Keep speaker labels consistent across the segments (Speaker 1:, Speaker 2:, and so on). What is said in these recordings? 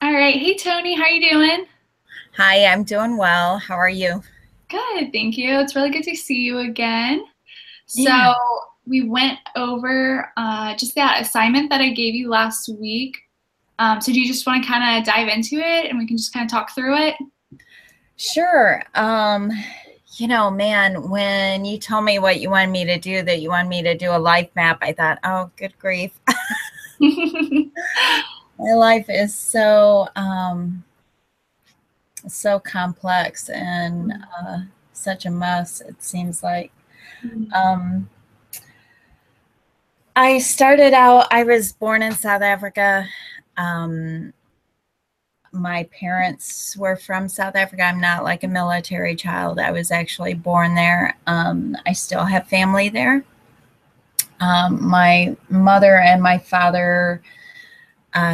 Speaker 1: All right. Hey, Tony, how you doing?
Speaker 2: Hi, I'm doing well. How are you?
Speaker 1: Good, thank you. It's really good to see you again.
Speaker 2: Yeah.
Speaker 1: So we went over just that assignment that I gave you last week. So do you just want to kind of dive into it and we can just kind of talk through it?
Speaker 2: Sure. Man, when you told me what you wanted me to do, that you wanted me to do a life map, I thought, oh, good grief. My life is so complex and such a mess, it seems like. Um, I was born in South Africa. Um, my parents were from South Africa. I'm not like a military child. I was actually born there. I still have family there. My mother and my father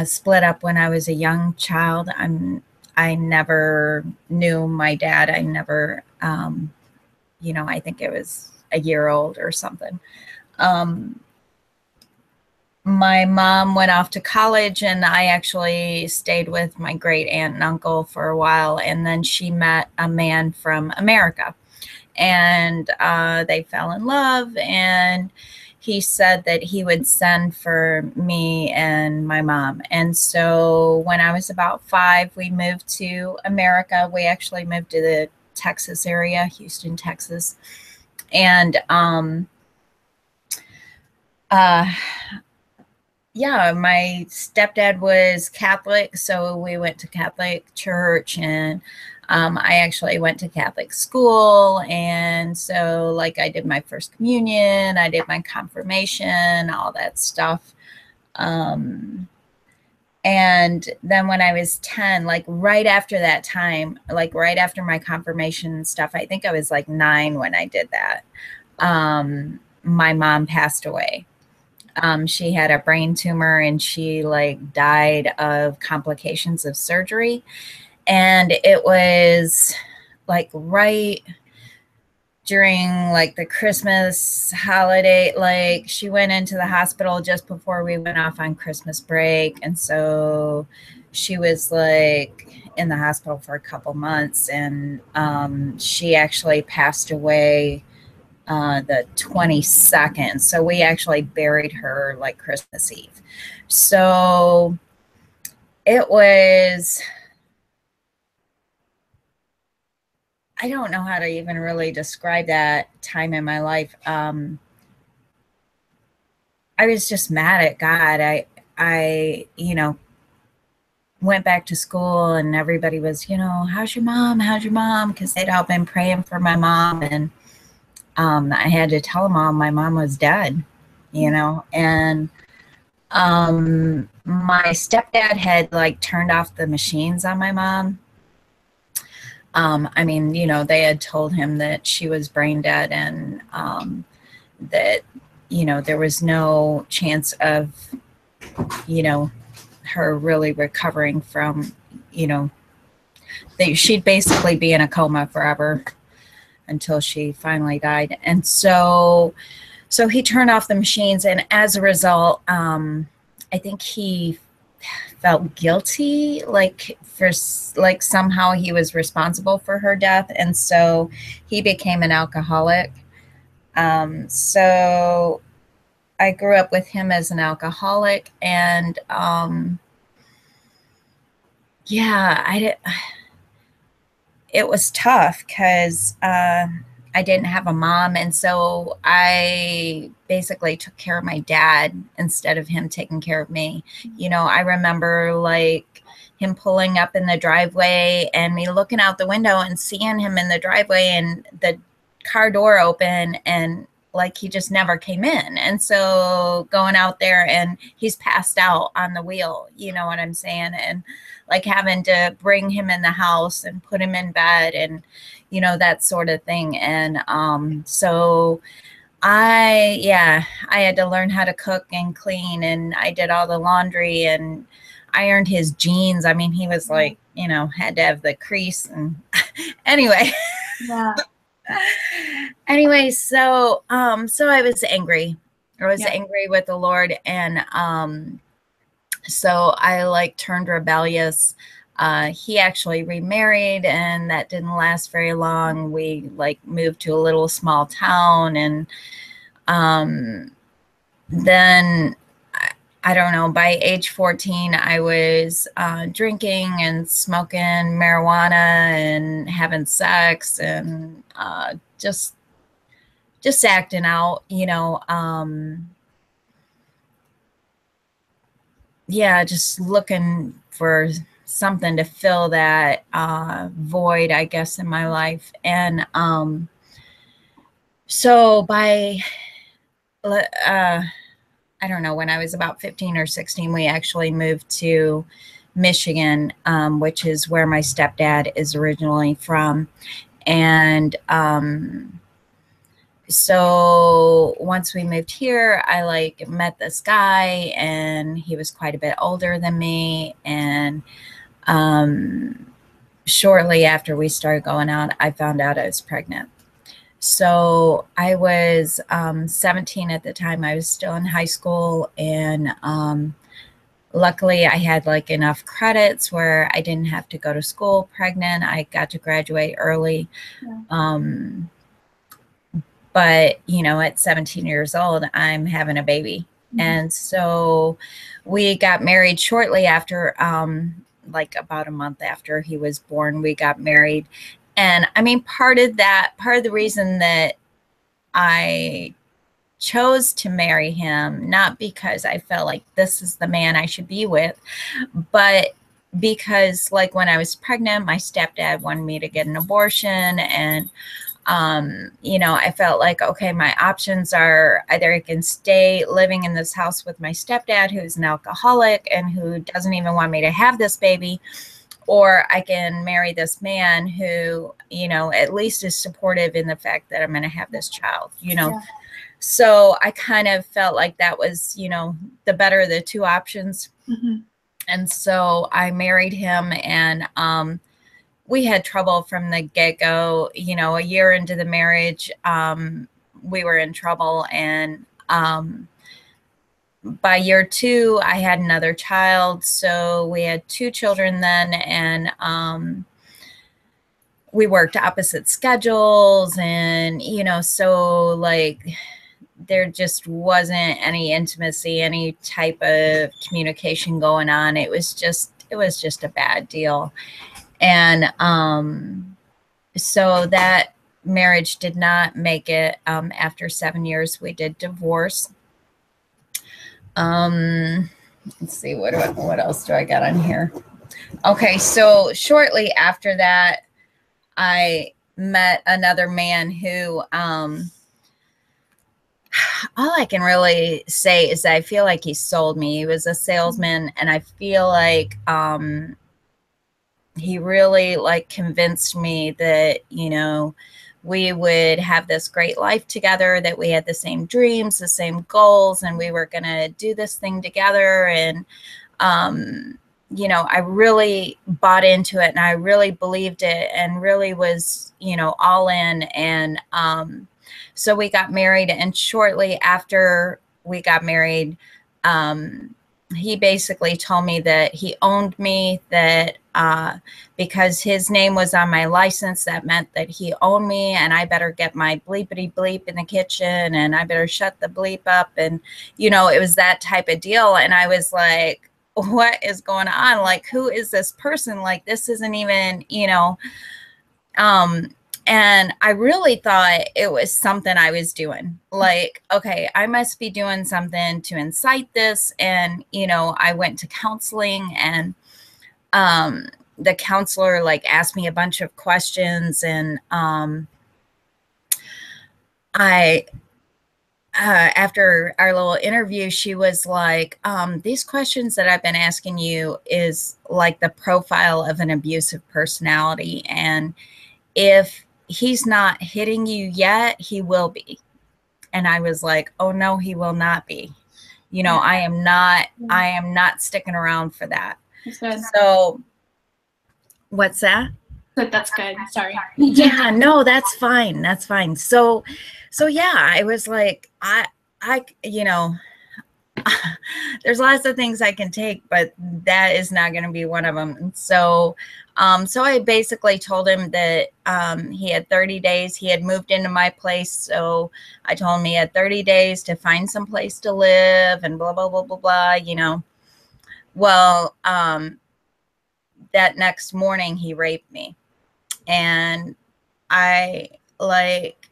Speaker 2: split up when I was a young child. I never knew my dad. I never, I think it was a year old or something. Um, my mom went off to college and I actually stayed with my great aunt and uncle for a while. And then she met a man from America and they fell in love. And he said that he would send for me and my mom. And so when I was about 5, we moved to America. We actually moved to the Texas area, Houston, Texas. And uh, yeah, my stepdad was Catholic, so we went to Catholic church, and I actually went to Catholic school, and so like I did my first communion, I did my confirmation, all that stuff. Um, and then when I was 10, like right after that time, like right after my confirmation and stuff, I think I was like 9 when I did that. My mom passed away. She had a brain tumor and she like died of complications of surgery. And it was like right during like the Christmas holiday, like she went into the hospital just before we went off on Christmas break. And so she was like in the hospital for a couple months and she actually passed away the 22nd. So we actually buried her like Christmas Eve. So it was, I don't know how to even really describe that time in my life. I was just mad at God. I went back to school and everybody was, how's your mom? How's your mom? Because they'd all been praying for my mom. And I had to tell them all my mom was dead, and my stepdad had like turned off the machines on my mom. I mean, they had told him that she was brain dead and that, there was no chance of, you know, her really recovering from, you know, she'd basically be in a coma forever until she finally died. And so he turned off the machines. And as a result, I think he felt guilty, like for like somehow he was responsible for her death, and so he became an alcoholic. So I grew up with him as an alcoholic, and yeah, I did. It was tough because I didn't have a mom, and so I basically took care of my dad instead of him taking care of me. I remember like him pulling up in the driveway and me looking out the window and seeing him in the driveway and the car door open and like he just never came in. And so going out there and he's passed out on the wheel, you know what I'm saying? And like having to bring him in the house and put him in bed and that sort of thing. And so I had to learn how to cook and clean, and I did all the laundry and ironed his jeans. I mean, he was like, had to have the crease. And anyway,
Speaker 1: Yeah,
Speaker 2: so I was angry. I was
Speaker 1: yeah.
Speaker 2: angry with the Lord, and So I like turned rebellious. He actually remarried, and that didn't last very long. We like moved to a little small town, and then I don't know, by age 14, I was drinking and smoking marijuana and having sex and just acting out, yeah, just looking for something to fill that void, I guess, in my life. And so by I don't know, when I was about 15 or 16, we actually moved to Michigan, which is where my stepdad is originally from. And so once we moved here, I like met this guy, and he was quite a bit older than me. And shortly after we started going out, I found out I was pregnant. So I was 17 at the time. I was still in high school, and luckily I had like enough credits where I didn't have to go to school pregnant. I got to graduate early. Yeah. But, at 17 years old, I'm having a baby. Mm-hmm. And so we got married shortly after, like about a month after he was born, we got married. And I mean, part of the reason that I chose to marry him, not because I felt like this is the man I should be with, but because like when I was pregnant, my stepdad wanted me to get an abortion. And I felt like, okay, my options are either I can stay living in this house with my stepdad, who's an alcoholic and who doesn't even want me to have this baby, or I can marry this man who, at least is supportive in the fact that I'm going to have this child, Yeah. So I kind of felt like that was, the better of the two options. Mm-hmm. And so I married him, and we had trouble from the get-go. A year into the marriage, we were in trouble. And by year 2, I had another child. So we had 2 children then. And we worked opposite schedules. And, so like there just wasn't any intimacy, any type of communication going on. It was just a bad deal. And so that marriage did not make it. After 7 years, we did divorce. Let's see, what else do I got on here? Okay, so shortly after that, I met another man who, all I can really say is that I feel like he sold me. He was a salesman, and I feel like he really like convinced me that, we would have this great life together, that we had the same dreams, the same goals, and we were going to do this thing together. And, I really bought into it, and I really believed it, and really was, all in. And so we got married, and shortly after we got married, he basically told me that he owned me, that because his name was on my license, that meant that he owned me, and I better get my bleepity bleep in the kitchen, and I better shut the bleep up. And, it was that type of deal. And I was like, what is going on? Like, who is this person? Like, this isn't even, and I really thought it was something I was doing. Like, okay, I must be doing something to incite this. And, I went to counseling, and the counselor like asked me a bunch of questions. And after our little interview, she was like, these questions that I've been asking you is like the profile of an abusive personality. And if he's not hitting you yet, he will be. And I was like, oh no, he will not be. I am not sticking around for that. So what's that?
Speaker 1: That's good. Sorry.
Speaker 2: Yeah, no, that's fine. That's fine. So yeah, I was like, there's lots of things I can take, but that is not going to be one of them. And so, so I basically told him that he had 30 days. He had moved into my place. So I told him he had 30 days to find some place to live and blah, blah, blah, blah, blah, you know. Well, that next morning he raped me. And I like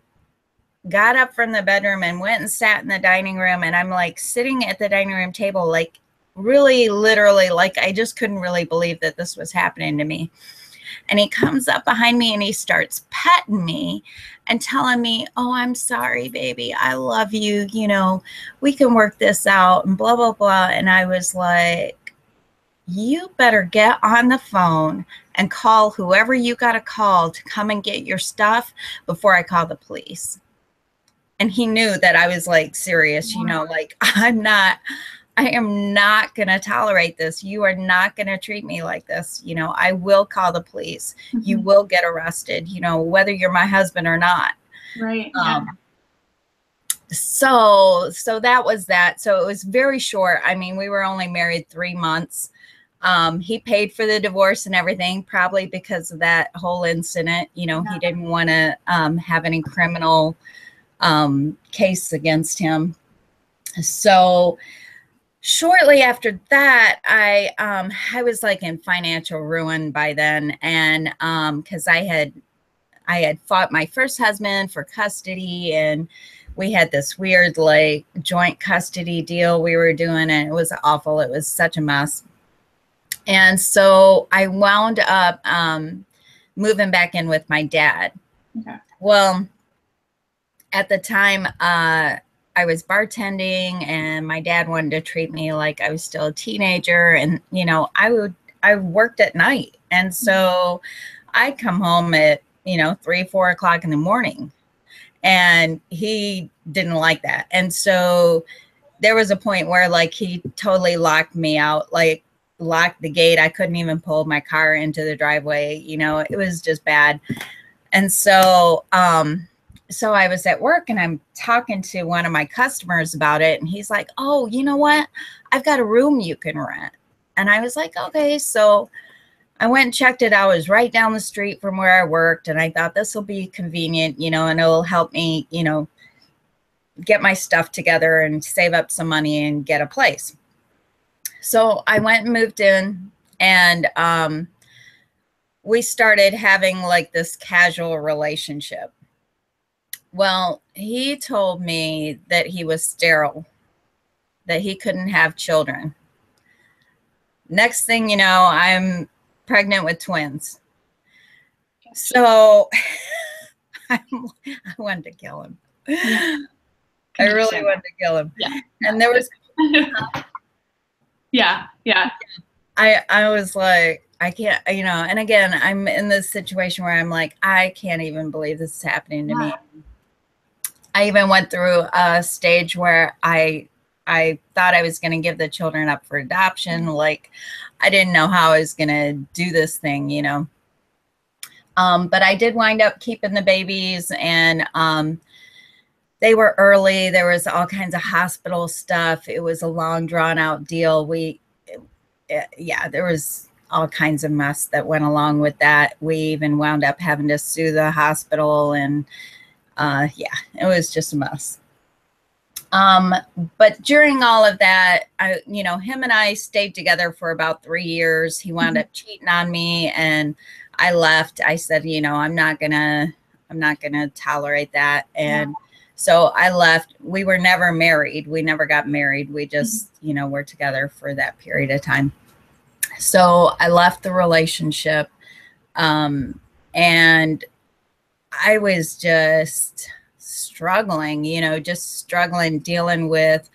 Speaker 2: got up from the bedroom and went and sat in the dining room. And I'm like sitting at the dining room table, like really literally, like I just couldn't really believe that this was happening to me. And he comes up behind me and he starts petting me and telling me, oh, I'm sorry, baby. I love you. You know, we can work this out and blah, blah, blah. And I was like, you better get on the phone and call whoever you got to call to come and get your stuff before I call the police. And he knew that I was like serious, you know, like I am not going to tolerate this. You are not going to treat me like this. You know, I will call the police. You will get arrested, you know, whether you're my husband or not.
Speaker 1: Right. Yeah.
Speaker 2: So that was that. So it was very short. I mean, we were only married 3 months. He paid for the divorce and everything, probably because of that whole incident. You know, he didn't want to have any criminal case against him. So shortly after that, I was like in financial ruin by then. And because I had fought my first husband for custody, and we had this weird like joint custody deal we were doing, and it was awful. It was such a mess. And so I wound up moving back in with my dad.
Speaker 1: Okay.
Speaker 2: Well, at the time, I was bartending, and my dad wanted to treat me like I was still a teenager. And, you know, I worked at night. And so I'd come home at, you know, 3, 4 o'clock in the morning, and he didn't like that. And so there was a point where like he totally locked me out, like locked the gate. I couldn't even pull my car into the driveway. You know, it was just bad. And so, so I was at work and I'm talking to one of my customers about it. And he's like, oh, you know what? I've got a room you can rent. And I was like, okay. So I went and checked it out. It was right down the street from where I worked. And I thought this will be convenient, you know, and it'll help me, you know, get my stuff together and save up some money and get a place. So I went and moved in, and we started having like this casual relationship. Well, he told me that he was sterile, that he couldn't have children. Next thing you know, I'm pregnant with twins. So I wanted to kill him.
Speaker 1: Yeah.
Speaker 2: I really wanted to kill him.
Speaker 1: Yeah.
Speaker 2: And there was
Speaker 1: yeah.
Speaker 2: I was like, I can't, you know, and again, I'm in this situation where I'm like, I can't even believe this is happening to me. I even went through a stage where I thought I was going to give the children up for adoption. Like, I didn't know how I was going to do this thing, you know. But I did wind up keeping the babies, and they were early. There was all kinds of hospital stuff. It was a long, drawn out deal. Yeah, there was all kinds of mess that went along with that. We even wound up having to sue the hospital, and yeah, it was just a mess. But during all of that, you know, him and I stayed together for about 3 years. He wound up cheating on me, and I left. I said, you know, I'm not gonna tolerate that. And so I left. We were never married. We never got married. We just, you know, were together for that period of time. So I left the relationship, and I was just struggling, you know, just struggling, dealing with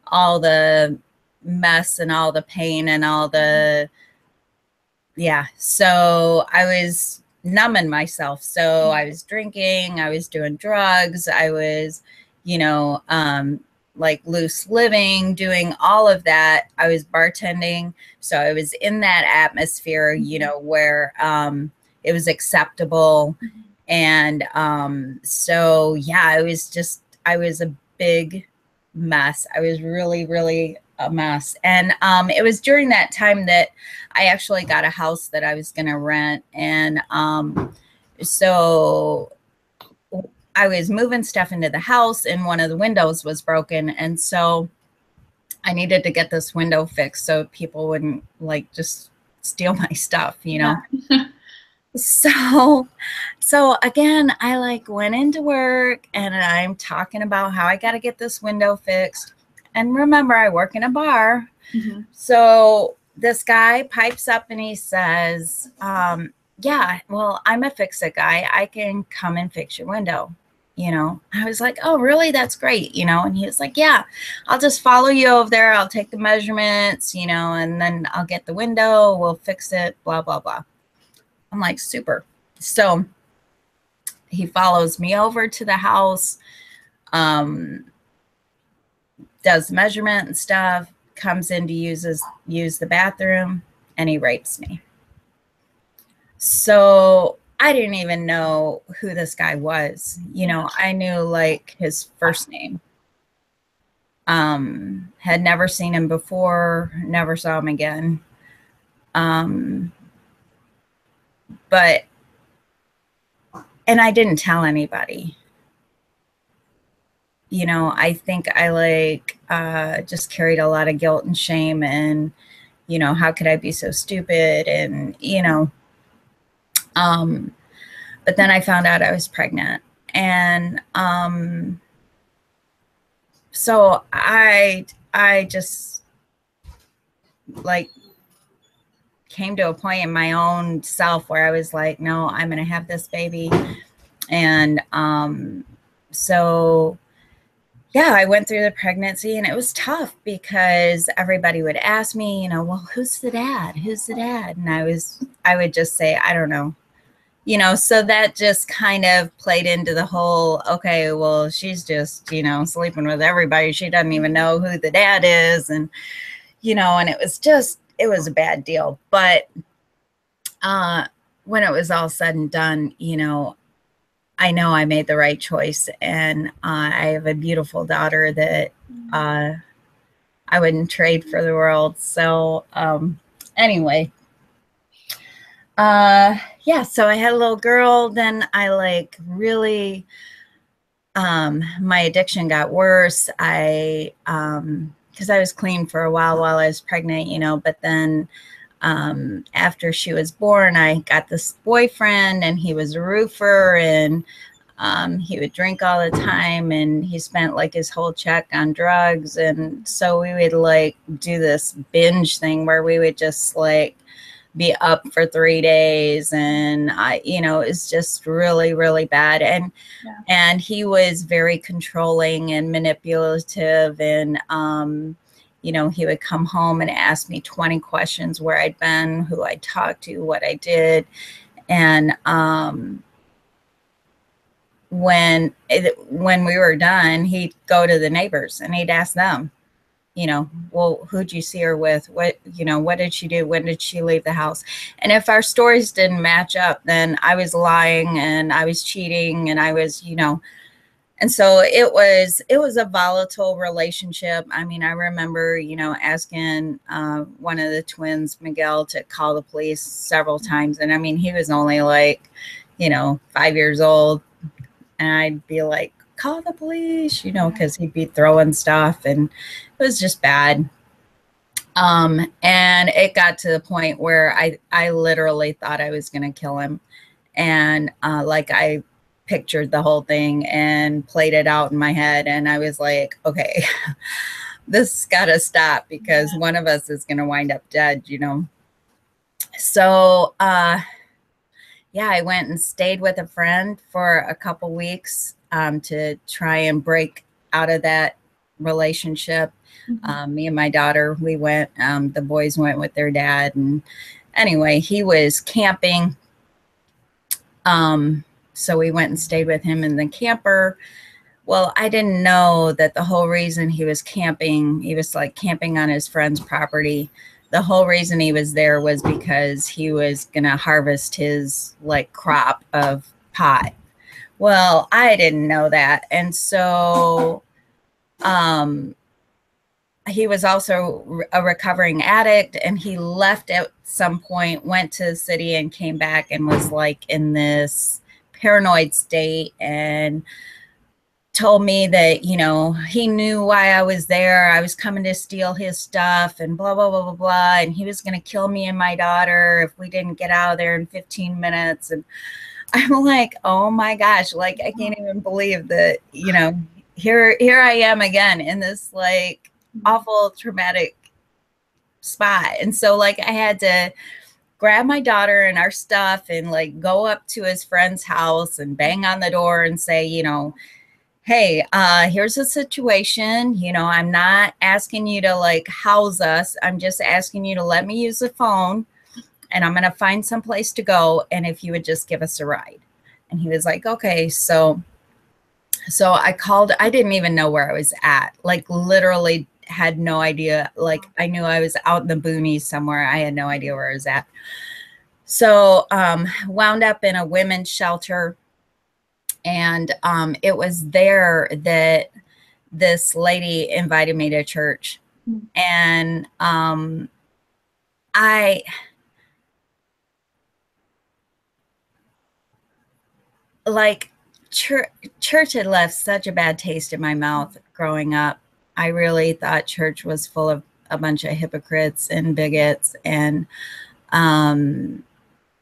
Speaker 2: all the mess and all the pain and all the, yeah. So I was numbing myself. So I was drinking, I was doing drugs, I was, you know, like loose living, doing all of that. I was bartending. So I was in that atmosphere, you know, where it was acceptable. And so, yeah, I was a big mess. I was really, really a mess. And it was during that time that I actually got a house that I was going to rent. And so I was moving stuff into the house and one of the windows was broken. And so I needed to get this window fixed so people wouldn't like just steal my stuff, you know?
Speaker 1: Yeah.
Speaker 2: So again, I like went into work and I'm talking about how I got to get this window fixed. And remember, I work in a bar.
Speaker 1: Mm-hmm.
Speaker 2: So this guy pipes up and he says, yeah, well, I'm a fix-it guy. I can come and fix your window. You know, I was like, oh, really? That's great. You know, and he was like, yeah, I'll just follow you over there. I'll take the measurements, you know, and then I'll get the window. We'll fix it, blah, blah, blah. I'm like, super. So he follows me over to the house, does the measurement and stuff, comes in to use the bathroom, and he rapes me. So I didn't even know who this guy was. You know, I knew like his first name. Had never seen him before, never saw him again. But and I didn't tell anybody. You know, I think I like just carried a lot of guilt and shame and, you know, how could I be so stupid? And, you know, but then I found out I was pregnant. And so I just like came to a point in my own self where I was like, no, I'm going to have this baby. And so, yeah, I went through the pregnancy and it was tough because everybody would ask me, you know, well, who's the dad? Who's the dad? And I would just say, I don't know. You know, so that just kind of played into the whole, okay, well, she's just, you know, sleeping with everybody. She doesn't even know who the dad is. And, you know, and it was a bad deal. But when it was all said and done, you know I made the right choice. And I have a beautiful daughter that I wouldn't trade for the world. So anyway, yeah, so I had a little girl. Then I like really, my addiction got worse. Because I was clean for a while I was pregnant, you know, but then after she was born, I got this boyfriend and he was a roofer and he would drink all the time and he spent like his whole check on drugs. And so we would like do this binge thing where we would just like be up for 3 days. And you know, it's just really, really bad. And he was very controlling and manipulative. And, you know, he would come home and ask me 20 questions, where I'd been, who I talked to, what I did. And, when we were done, he'd go to the neighbors and he'd ask them, you know, well, who'd you see her with? What, you know, what did she do? When did she leave the house? And if our stories didn't match up, then I was lying and I was cheating and I was, you know, and so it was a volatile relationship. I mean, I remember, you know, asking one of the twins, Miguel, to call the police several times. And I mean, he was only like, you know, 5 years old. And I'd be like, call the police, you know, because he'd be throwing stuff and it was just bad. And it got to the point where I literally thought I was going to kill him. And like I pictured the whole thing and played it out in my head. And I was like, okay, this got to stop because one of us is going to wind up dead, you know? So, yeah, I went and stayed with a friend for a couple weeks to try and break out of that relationship. Mm-hmm. Me and my daughter, we went, the boys went with their dad. And anyway, he was camping. So we went and stayed with him in the camper. Well, I didn't know that the whole reason he was camping, he was like camping on his friend's property. The whole reason he was there was because he was going to harvest his like crop of pot. Well, I didn't know that. And so, he was also a recovering addict, and he left at some point, went to the city and came back and was like in this paranoid state, and told me that, you know, he knew why I was there. I was coming to steal his stuff and blah, blah, blah, blah, blah. And he was going to kill me and my daughter if we didn't get out of there in 15 minutes. And I'm like, oh my gosh, like, I can't even believe that, you know, here I am again in this like awful traumatic spot. And so like I had to grab my daughter and our stuff and like go up to his friend's house and bang on the door and say, you know, hey, here's the situation. You know, I'm not asking you to like house us. I'm just asking you to let me use the phone, and I'm going to find some place to go. And if you would just give us a ride. And he was like, okay. So I called. I didn't even know where I was at. Like literally had no idea. Like I knew I was out in the boonies somewhere. I had no idea where I was at. So wound up in a women's shelter. And it was there that this lady invited me to church. And I like church had left such a bad taste in my mouth growing up. I really thought church was full of a bunch of hypocrites and bigots. And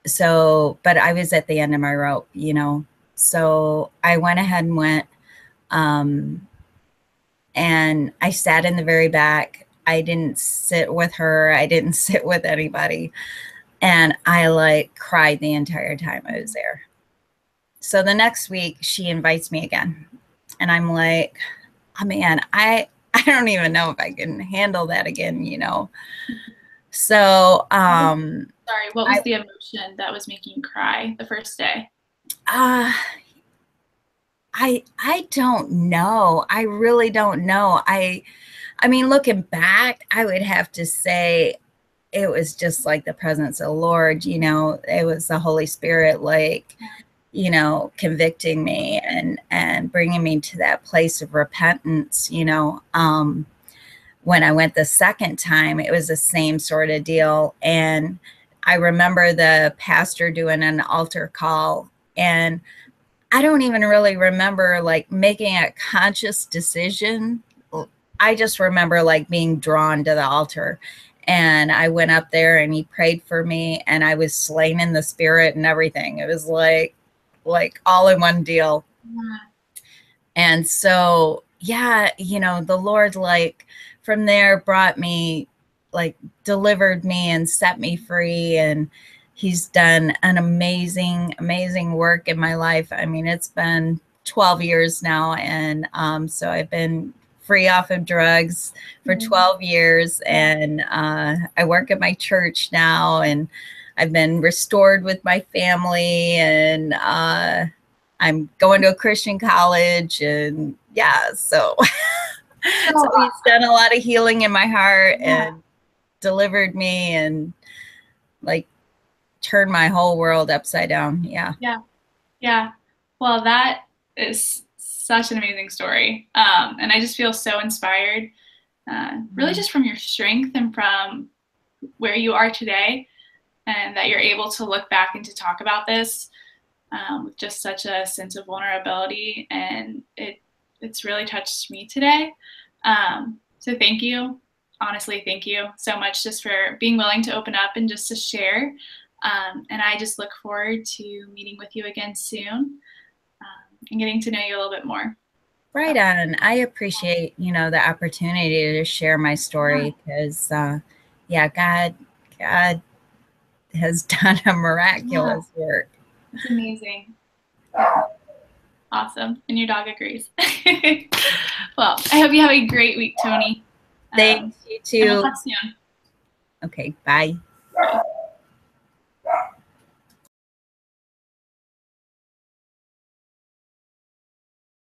Speaker 2: so, but I was at the end of my rope, you know. So I went ahead and went, and I sat in the very back. I didn't sit with her. I didn't sit with anybody. And I like cried the entire time I was there. So the next week she invites me again. And I'm like, oh man, I don't even know if I can handle that again, you know? So,
Speaker 1: sorry, what was the emotion that was making you cry the first day?
Speaker 2: I don't know. I really don't know. I mean, looking back, I would have to say it was just like the presence of the Lord, you know, it was the Holy Spirit, like, you know, convicting me and bringing me to that place of repentance, you know. When I went the second time, it was the same sort of deal. And I remember the pastor doing an altar call, and I don't even really remember like making a conscious decision. I just remember like being drawn to the altar, and I went up there and he prayed for me, and I was slain in the spirit and everything. It was like all in one deal. Yeah. And so, yeah, you know, the Lord, like from there brought me, like delivered me and set me free. And he's done an amazing, amazing work in my life. I mean, it's been 12 years now. And so I've been free off of drugs for 12 years. And I work at my church now, and I've been restored with my family, and I'm going to a Christian college, and yeah, so, so he's done a lot of healing in my heart and delivered me and like turned my whole world upside down. Yeah.
Speaker 1: Yeah. Yeah. Well, that is such an amazing story. And I just feel so inspired, really just from your strength and from where you are today, and that you're able to look back and to talk about this with just such a sense of vulnerability. And it's really touched me today. So thank you. Honestly, thank you so much just for being willing to open up and just to share. And I just look forward to meeting with you again soon, and getting to know you a little bit more.
Speaker 2: Right on. I appreciate, you know, the opportunity to share my story, because, yeah, God has done a miraculous work.
Speaker 1: It's amazing. Awesome. And your dog agrees. Well, I hope you have a great week, Tony.
Speaker 2: Thanks, you too.
Speaker 1: And we'll talk soon.
Speaker 2: Okay, bye.